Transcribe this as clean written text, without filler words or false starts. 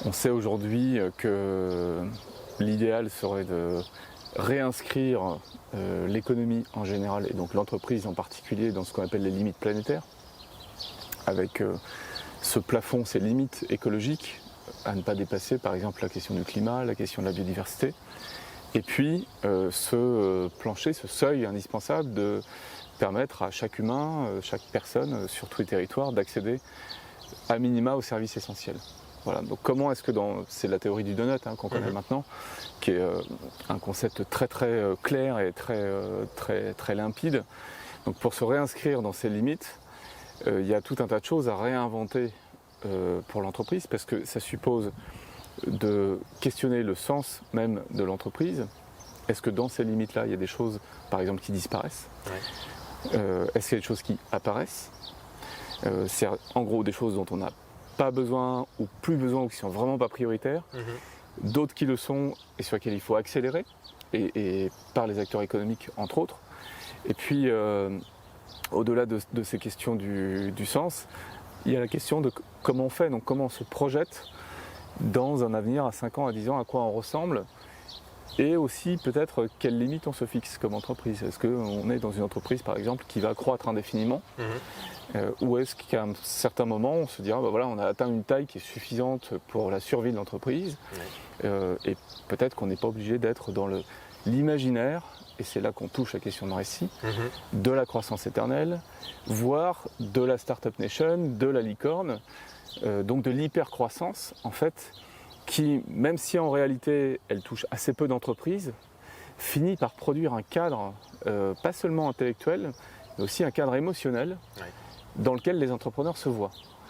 On sait aujourd'hui que l'idéal serait de réinscrire l'économie en général et donc l'entreprise en particulier dans ce qu'on appelle les limites planétaires, avec ce plafond, ces limites écologiques à ne pas dépasser, par exemple la question du climat, la question de la biodiversité, et puis ce plancher, ce seuil indispensable de permettre à chaque humain, chaque personne sur tous les territoires d'accéder à minima aux services essentiels. Voilà, donc comment est-ce que c'est la théorie du donut qu'on connaît maintenant, qui est un concept très clair et très limpide. Donc pour se réinscrire dans ces limites, il y a tout un tas de choses à réinventer pour l'entreprise, parce que ça suppose de questionner le sens même de l'entreprise. Est-ce que dans ces limites-là, il y a des choses, par exemple, qui disparaissent? Est-ce qu'il y a des choses qui apparaissent? C'est en gros des choses dont on n'a pas besoin ou plus besoin ou qui sont vraiment pas prioritaires, d'autres qui le sont et sur lesquels il faut accélérer, et par les acteurs économiques entre autres. Et puis au-delà de ces questions du sens, il y a la question de comment on fait, donc comment on se projette dans un avenir à 5 ans, à 10 ans, à quoi on ressemble, et aussi peut-être quelles limites on se fixe comme entreprise. Est-ce qu'on est dans une entreprise par exemple qui va croître indéfiniment, ou est-ce qu'à un certain moment on se dira voilà, on a atteint une taille qui est suffisante pour la survie de l'entreprise, et peut-être qu'on n'est pas obligé d'être dans l'imaginaire, et c'est là qu'on touche la question de récit, de la croissance éternelle, voire de la Startup Nation, de la licorne, donc de l'hypercroissance en fait, qui, même si en réalité elle touche assez peu d'entreprises, finit par produire un cadre, pas seulement intellectuel, mais aussi un cadre émotionnel, dans lequel les entrepreneurs se voient.